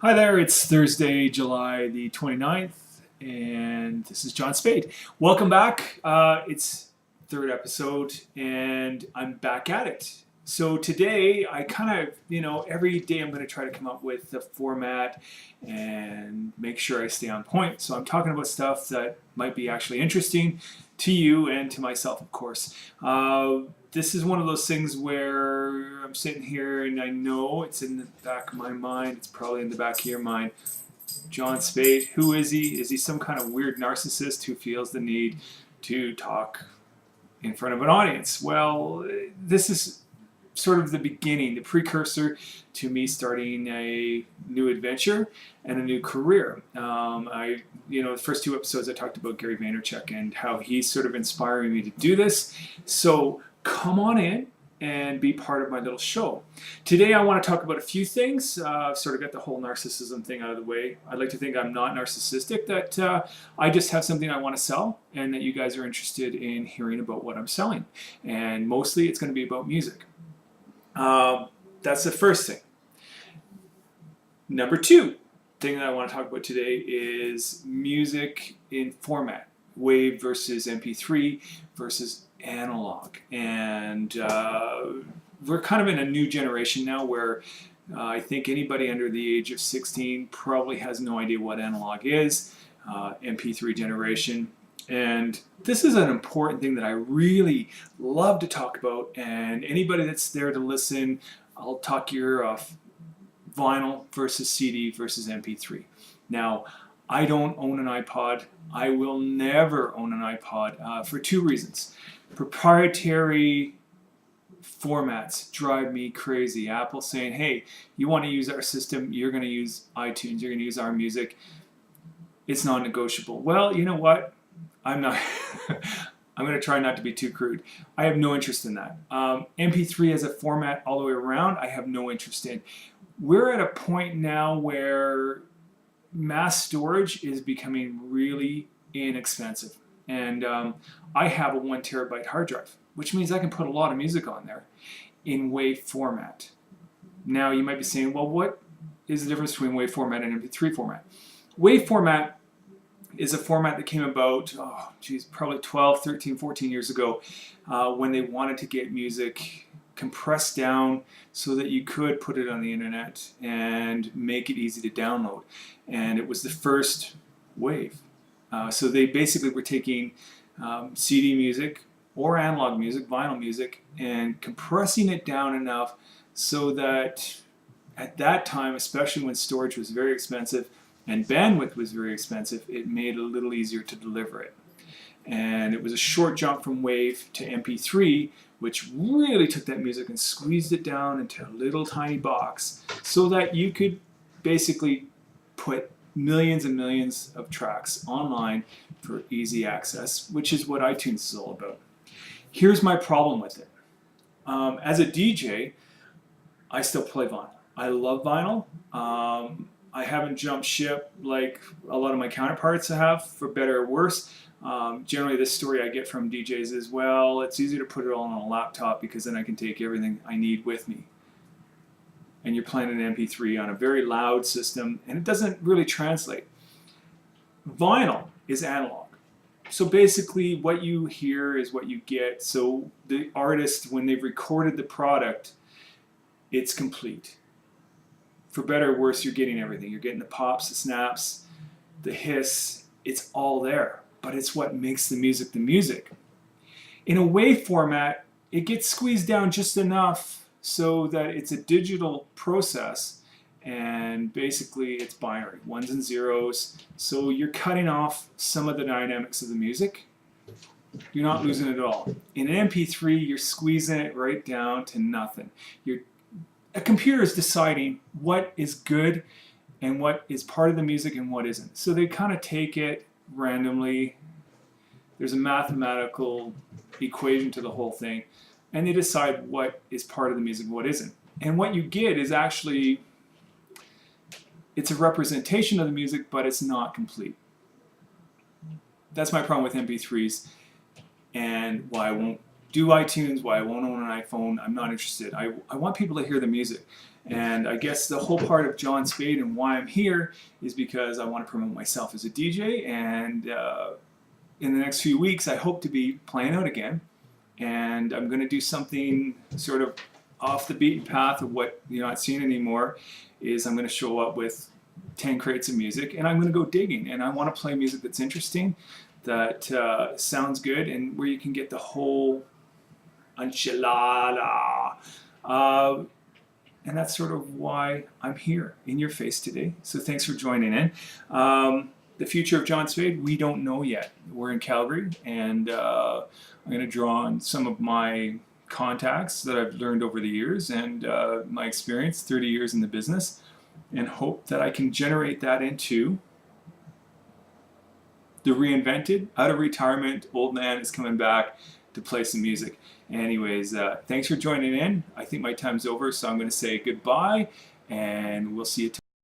Hi there, it's Thursday, July the 29th, and this is John Spade. Welcome back. It's third episode, and I'm back at it. So today, I kind of, every day I'm going to try to come up with the format and make sure I stay on point. So I'm talking about stuff that might be actually interesting to you and to myself, of course. This is one of those things where I'm sitting here and I know it's in the back of my mind. It's probably in the back of your mind. John Spade, who is he? Is he some kind of weird narcissist who feels the need to talk in front of an audience? Well, this is sort of the beginning, the precursor to me starting a new adventure and a new career. The first two episodes I talked about Gary Vaynerchuk and how he's sort of inspiring me to do this. So come on in and be part of my little show. Today I want to talk about a few things, sort of get the whole narcissism thing out of the way. I'd like to think I'm not narcissistic, that I just have something I want to sell and that you guys are interested in hearing about what I'm selling. And mostly it's going to be about music. That's the first thing. Number two thing that I want to talk about today is music in format, WAV versus MP3 versus analog. And we're kind of in a new generation now where I think anybody under the age of 16 probably has no idea what analog is, MP3 generation. And this is an important thing that I really love to talk about, and anybody that's there to listen, I'll talk your ear off. Vinyl versus CD versus MP3. Now, I don't own an iPod. I will never own an iPod for two reasons. Proprietary formats drive me crazy. Apple saying, hey, you want to use our system, you're going to use iTunes, you're going to use our music. It's non-negotiable. Well, you know what? I'm not. I'm going to try not to be too crude. I have no interest in that. MP3 as a format all the way around, I have no interest in. We're at a point now where mass storage is becoming really inexpensive. And I have a 1 terabyte hard drive, which means I can put a lot of music on there in WAV format. Now you might be saying, well, what is the difference between WAV format and MP3 format? WAV format is a format that came about, probably 12, 13, 14 years ago when they wanted to get music compressed down so that you could put it on the internet and make it easy to download. And it was the first wave. So they basically were taking CD music or analog music, vinyl music, and compressing it down enough so that at that time, especially when storage was very expensive and bandwidth was very expensive, it made it a little easier to deliver it. And it was a short jump from WAV to MP3, which really took that music and squeezed it down into a little tiny box so that you could basically put millions and millions of tracks online for easy access, which is what iTunes is all about. Here's my problem with it. As a DJ, I still play vinyl. I love vinyl. I haven't jumped ship like a lot of my counterparts have, for better or worse. Generally, this story I get from DJs is, well, it's easier to put it all on a laptop because then I can take everything I need with me. And you're playing an MP3 on a very loud system, and it doesn't really translate. Vinyl is analog. So basically, what you hear is what you get. So the artist, when they've recorded the product, it's complete. For better or worse, you're getting everything. You're getting the pops, the snaps, the hiss. It's all there. But it's what makes the music the music. In a WAV format, it gets squeezed down just enough so that it's a digital process, and basically it's binary, ones and zeros. So you're cutting off some of the dynamics of the music. You're not losing it at all. In an MP3, you're squeezing it right down to nothing. A computer is deciding what is good and what is part of the music and what isn't. So they kind of take it randomly. There's a mathematical equation to the whole thing, and they decide what is part of the music and what isn't. And what you get is actually, it's a representation of the music, but it's not complete. That's my problem with MP3s, and why I won't do iTunes, why I won't own an iPhone. I'm not interested. I want people to hear the music. And I guess the whole part of John Spade and why I'm here is because I want to promote myself as a DJ. And in the next few weeks, I hope to be playing out again. And I'm going to do something sort of off the beaten path of what you're not seeing anymore. Is I'm going to show up with 10 crates of music, and I'm going to go digging. And I want to play music that's interesting, that sounds good, and where you can get the whole enchilada. And that's sort of why I'm here in your face today. So thanks for joining in. The future of John Spade, we don't know yet. We're in Calgary, and I'm going to draw on some of my contacts that I've learned over the years and my experience, 30 years in the business, and hope that I can generate that into the reinvented, out of retirement, old man is coming back to play some music. Anyways, thanks for joining in. I think my time's over, so I'm going to say goodbye, and we'll see you tomorrow.